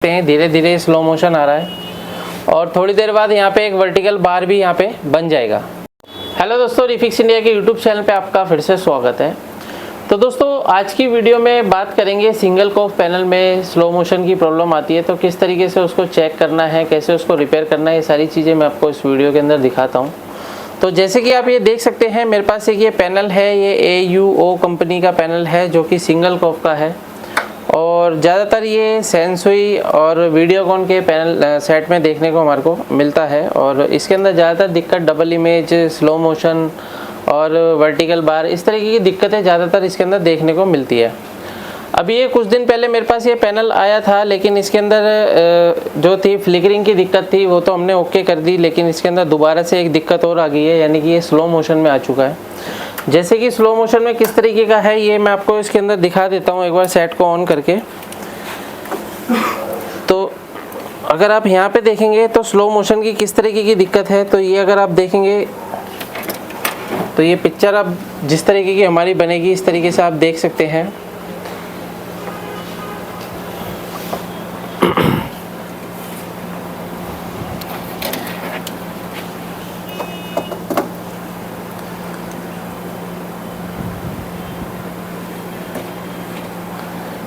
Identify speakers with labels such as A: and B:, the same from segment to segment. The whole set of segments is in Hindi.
A: हैं धीरे धीरे स्लो मोशन आ रहा है और थोड़ी देर बाद यहाँ पे एक वर्टिकल बार भी यहाँ पे बन जाएगा। हेलो दोस्तों, रिफिक्स इंडिया के यूट्यूब चैनल पे आपका फिर से स्वागत है। तो दोस्तों आज की वीडियो में बात करेंगे सिंगल कॉफ पैनल में स्लो मोशन की प्रॉब्लम आती है तो किस तरीके से उसको चेक करना है, कैसे उसको रिपेयर करना है, ये सारी चीज़ें मैं आपको इस वीडियो के अंदर दिखाता हूँ। तो जैसे कि आप ये देख सकते हैं मेरे पास एक ये पैनल है, ये AUO कंपनी का पैनल है जो कि सिंगल कॉफ का है और ज़्यादातर ये सेंसुई और वीडियोकॉन के पैनल सेट में देखने को हमारे को मिलता है और इसके अंदर ज़्यादातर दिक्कत डबल इमेज, स्लो मोशन और वर्टिकल बार, इस तरीके की दिक्कतें ज़्यादातर इसके अंदर देखने को मिलती है। अभी ये कुछ दिन पहले मेरे पास ये पैनल आया था लेकिन इसके अंदर जो थी फ्लिकरिंग की दिक्कत थी वो तो हमने ओके कर दी, लेकिन इसके अंदर दोबारा से एक दिक्कत और आ गई है, यानी कि ये स्लो मोशन में आ चुका है। जैसे कि स्लो मोशन में किस तरीके का है ये मैं आपको इसके अंदर दिखा देता हूँ एक बार सेट को ऑन करके। तो अगर आप यहाँ पे देखेंगे तो स्लो मोशन की किस तरीके की दिक्कत है, तो ये अगर आप देखेंगे तो ये पिक्चर अब जिस तरीके की हमारी बनेगी इस तरीके से आप देख सकते हैं।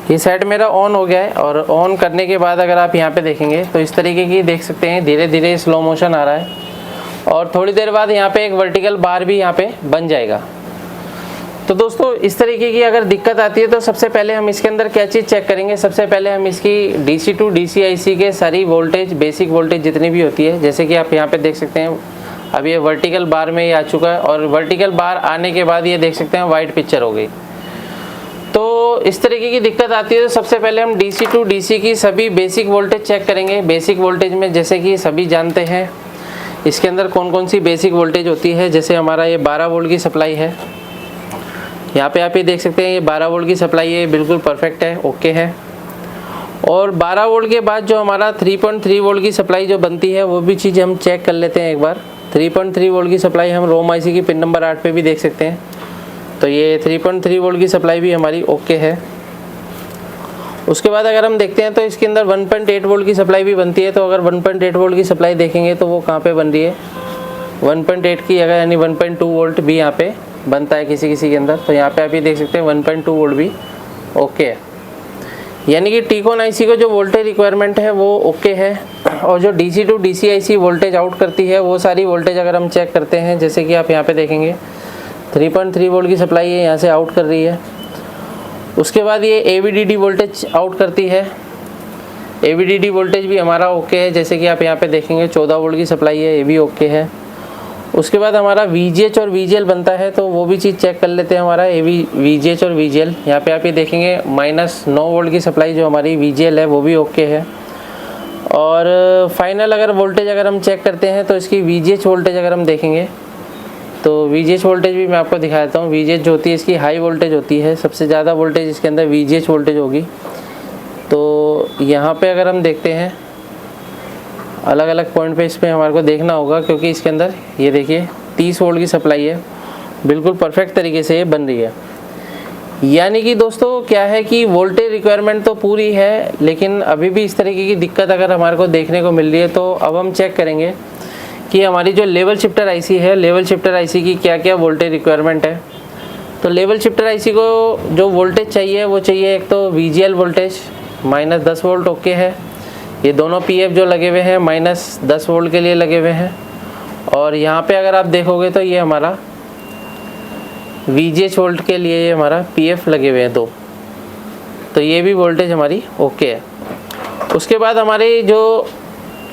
A: ये सेट मेरा ऑन हो गया है और ऑन करने के बाद अगर आप यहाँ पे देखेंगे तो इस तरीके की देख सकते हैं धीरे धीरे स्लो मोशन आ रहा है और थोड़ी देर बाद यहाँ पे एक वर्टिकल बार भी यहाँ पे बन जाएगा। तो दोस्तों इस तरीके की अगर दिक्कत आती है तो सबसे पहले हम इसके अंदर क्या चीज़ चेक करेंगे, सबसे पहले हम इसकी DC टू DC IC के सारी वोल्टेज, बेसिक वोल्टेज जितनी भी होती है, जैसे कि आप यहाँ पे देख सकते हैं अब ये वर्टिकल बार में ये आ चुका है और वर्टिकल बार आने के बाद ये देख सकते हैं वाइट पिक्चर हो गई। तो इस तरीके की दिक्कत आती है तो सबसे पहले हम DC टू DC की सभी बेसिक वोल्टेज चेक करेंगे। बेसिक वोल्टेज में जैसे कि सभी जानते हैं इसके अंदर कौन कौन सी बेसिक वोल्टेज होती है। जैसे हमारा ये 12 वोल्ट की सप्लाई है, यहाँ पे आप ये देख सकते हैं ये 12 वोल्ट की सप्लाई है, बिल्कुल परफेक्ट है, ओके है। और 12 वोल्ट के बाद जो हमारा 3.3 वोल्ट की सप्लाई जो बनती है वो भी चीज़ हम चेक कर लेते हैं एक बार। 3.3 वोल्ट की सप्लाई हम रोम IC की पिन नंबर 8 पे भी देख सकते हैं। तो ये 3.3 वोल्ट की सप्लाई भी हमारी ओके है। उसके बाद अगर हम देखते हैं तो इसके अंदर 1.8 वोल्ट की सप्लाई भी बनती है। तो अगर 1.8 वोल्ट की सप्लाई देखेंगे तो वो कहाँ पे बन रही है, 1.8 की अगर यानी 1.2 वोल्ट भी यहाँ पे बनता है किसी किसी के अंदर। तो यहाँ पे आप ये देख सकते हैं 1.2 वोल्ट भी ओके है, यानी कि टीकॉन IC को जो वोल्टेज रिक्वायरमेंट है वो ओके है। और जो DC to DC IC voltage out करती है वो सारी वोल्टेज अगर हम चेक करते हैं, जैसे कि आप यहाँ पे देखेंगे 3.3 वोल्ट की सप्लाई है यहाँ से आउट कर रही है। उसके बाद ये AVDD वोल्टेज आउट करती है, AVDD वोल्टेज भी हमारा ओके है, जैसे कि आप यहाँ पे देखेंगे 14 वोल्ट की सप्लाई है, ये भी ओके है। उसके बाद हमारा VGH और VGL बनता है तो वो भी चीज़ चेक कर लेते हैं हमारा VGH और VGL। यहाँ पे आप ये देखेंगे -9 वोल्ट की सप्लाई जो हमारी VGL है वो भी ओके है। और फाइनल अगर वोल्टेज अगर हम चेक करते हैं तो इसकी VGH वोल्टेज अगर हम देखेंगे तो VGH वोल्टेज भी मैं आपको दिखा देता हूँ। VGH जो होती है इसकी हाई वोल्टेज होती है, सबसे ज़्यादा वोल्टेज इसके अंदर VGH वोल्टेज होगी। तो यहाँ पे अगर हम देखते हैं अलग अलग पॉइंट पे इस पर हमारे को देखना होगा, क्योंकि इसके अंदर ये देखिए 30 वोल्ट की सप्लाई है, बिल्कुल परफेक्ट तरीके से ये बन रही है। यानी कि दोस्तों क्या है कि वोल्टेज रिक्वायरमेंट तो पूरी है लेकिन अभी भी इस तरीके की दिक्कत अगर हमारे को देखने को मिल रही है तो अब हम चेक करेंगे कि हमारी जो लेवल शिफ्टर IC है, लेवल शिफ्टर IC की क्या क्या वोल्टेज रिक्वायरमेंट है। तो लेवल शिफ्टर IC को जो वोल्टेज चाहिए वो चाहिए एक तो VGL वोल्टेज -10 वोल्ट ओके है, ये दोनों PF जो लगे हुए हैं -10 वोल्ट के लिए लगे हुए हैं। और यहाँ पे अगर आप देखोगे तो ये हमारा VGH वोल्ट के लिए ये हमारा PF लगे हुए हैं 2, तो ये भी वोल्टेज हमारी ओके है। उसके बाद हमारी जो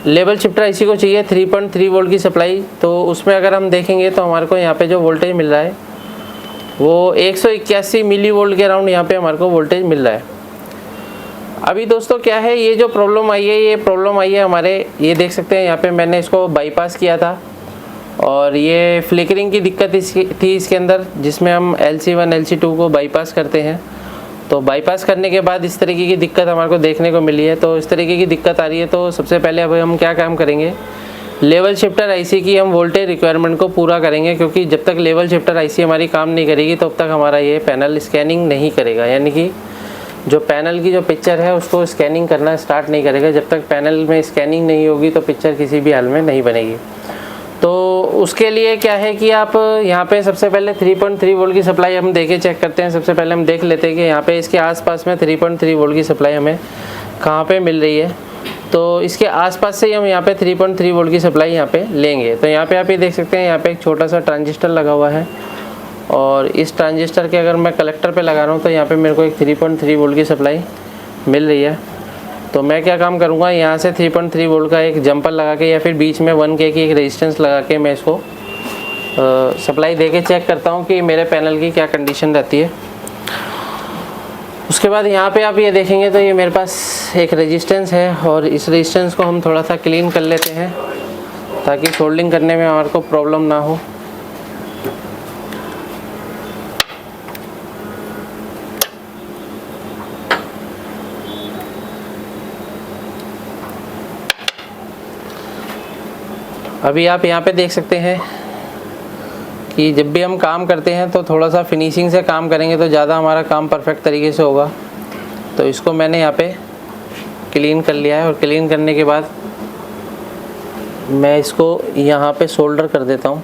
A: लेवल शिफ्टर IC को चाहिए 3.3 वोल्ट की सप्लाई, तो उसमें अगर हम देखेंगे तो हमारे को यहाँ पे जो वोल्टेज मिल रहा है वो 181 मिली वोल्ट के अराउंड यहाँ पे हमारे को वोल्टेज मिल रहा है। अभी दोस्तों क्या है, ये जो प्रॉब्लम आई है, ये प्रॉब्लम आई है हमारे, ये देख सकते हैं यहाँ पे मैंने इसको बाईपास किया था और ये फ्लिकरिंग की दिक्कत थी इसके अंदर, जिसमें हम LC1 LC2 को बाईपास करते हैं। तो बाईपास करने के बाद इस तरीके की दिक्कत हमारे को देखने को मिली है। तो इस तरीके की दिक्कत आ रही है तो सबसे पहले अब हम क्या काम करेंगे, लेवल शिफ्टर IC की हम वोल्टेज रिक्वायरमेंट को पूरा करेंगे, क्योंकि जब तक लेवल शिफ्टर IC हमारी काम नहीं करेगी तब तक हमारा ये पैनल स्कैनिंग नहीं करेगा, यानी कि जो पैनल की जो पिक्चर है उसको स्कैनिंग करना स्टार्ट नहीं करेगा। जब तक पैनल में स्कैनिंग नहीं होगी तो पिक्चर किसी भी हाल में नहीं बनेगी। तो उसके लिए क्या है कि आप यहाँ पे सबसे पहले 3.3 वोल्ट की सप्लाई हम देके चेक करते हैं। सबसे पहले हम देख लेते हैं कि यहाँ पे इसके आसपास में 3.3 वोल्ट की सप्लाई हमें कहाँ पे मिल रही है। तो इसके आसपास से ही हम यहाँ पे 3.3 वोल्ट की सप्लाई यहाँ पे लेंगे। तो यहाँ पे आप ये देख सकते हैं, यहाँ पे एक छोटा सा ट्रांजिस्टर लगा हुआ है और इस ट्रांजिस्टर के अगर मैं कलेक्टर पे लगा रहा हूँ तो यहाँ पे मेरे को एक 3.3 वोल्ट की सप्लाई मिल रही है। तो मैं क्या काम करूँगा, यहाँ से 3.3 वोल्ट का एक जंपर लगा के या फिर बीच में 1K की एक रेजिस्टेंस लगा के मैं इसको सप्लाई दे के चेक करता हूँ कि मेरे पैनल की क्या कंडीशन रहती है। उसके बाद यहाँ पे आप ये देखेंगे तो ये मेरे पास एक रेजिस्टेंस है और इस रेजिस्टेंस को हम थोड़ा सा क्लीन कर लेते हैं ताकि सोल्डिंग करने में हमारे को प्रॉब्लम ना हो। अभी आप यहाँ पे देख सकते हैं कि जब भी हम काम करते हैं तो थोड़ा सा फिनिशिंग से काम करेंगे तो ज़्यादा हमारा काम परफेक्ट तरीके से होगा। तो इसको मैंने यहाँ पे क्लीन कर लिया है और क्लीन करने के बाद मैं इसको यहाँ पे सोल्डर कर देता हूँ।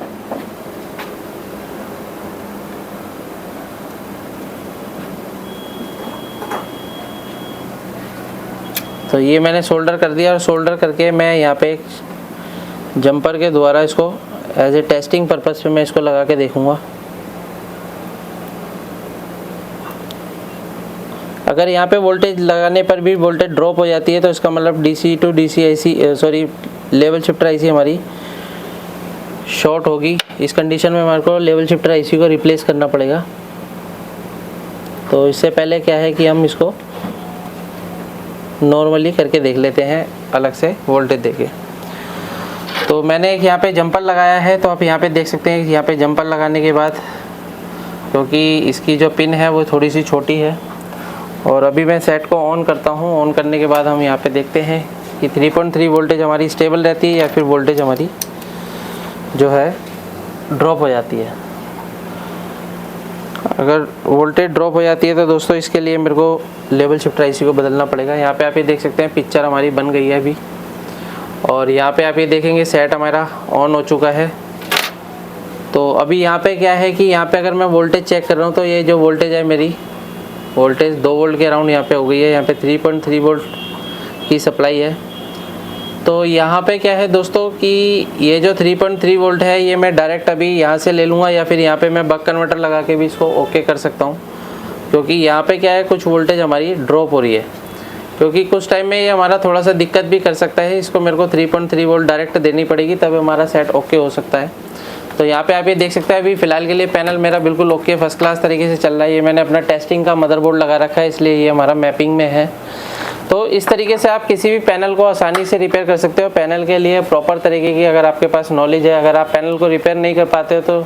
A: तो ये मैंने सोल्डर कर दिया और सोल्डर करके मैं यहाँ पे जंपर के द्वारा इसको एज ए टेस्टिंग पर्पस पे मैं इसको लगा के देखूंगा। अगर यहाँ पे वोल्टेज लगाने पर भी वोल्टेज ड्रॉप हो जाती है तो इसका मतलब DC to DC IC level shifter IC हमारी शॉर्ट होगी। इस कंडीशन में हमारे को लेवल शिफ्टर IC को रिप्लेस करना पड़ेगा। तो इससे पहले क्या है कि हम इसको नॉर्मली करके देख लेते हैं अलग से वोल्टेज देके। तो मैंने एक यहाँ पे जंपर लगाया है, तो आप यहाँ पे देख सकते हैं कि यहाँ पे जंपर लगाने के बाद क्योंकि इसकी जो पिन है वो थोड़ी सी छोटी है और अभी मैं सेट को ऑन करता हूँ। ऑन करने के बाद हम यहाँ पे देखते हैं कि 3.3 वोल्टेज हमारी स्टेबल रहती है या फिर वोल्टेज हमारी जो है ड्रॉप हो जाती है। अगर वोल्टेज ड्रॉप हो जाती है तो दोस्तों इसके लिए मेरे को लेवल शिफ्टर IC को बदलना पड़ेगा। यहाँ पे आप ये देख सकते हैं पिक्चर हमारी बन गई है अभी और यहाँ पे आप ये देखेंगे सेट हमारा ऑन हो चुका है। तो अभी यहाँ पे क्या है कि यहाँ पे अगर मैं वोल्टेज चेक कर रहा हूँ तो ये जो वोल्टेज है मेरी वोल्टेज 2 वोल्ट के अराउंड यहाँ पे हो गई है। यहाँ पे 3.3 वोल्ट की सप्लाई है। तो यहाँ पे क्या है दोस्तों कि ये जो 3.3 वोल्ट है ये मैं डायरेक्ट अभी यहाँ से ले लूँगा या फिर यहाँ पे मैं बक कन्वर्टर लगा के भी इसको ओके कर सकता हूँ, क्योंकि यहाँ पे क्या है कुछ वोल्टेज हमारी ड्रॉप हो रही है। क्योंकि कुछ टाइम में ये हमारा थोड़ा सा दिक्कत भी कर सकता है। इसको मेरे को 3.3 वोल्ट डायरेक्ट देनी पड़ेगी तब हमारा सेट ओके हो सकता है। तो यहाँ पे आप ये देख सकते हैं अभी फ़िलहाल के लिए पैनल मेरा बिल्कुल ओके फर्स्ट क्लास तरीके से चल रहा है। ये मैंने अपना टेस्टिंग का मदरबोर्ड लगा रखा है इसलिए ये हमारा मैपिंग में है। तो इस तरीके से आप किसी भी पैनल को आसानी से रिपेयर कर सकते हो। पैनल के लिए प्रॉपर तरीके की अगर आपके पास नॉलेज है, अगर आप पैनल को रिपेयर नहीं कर पाते हो तो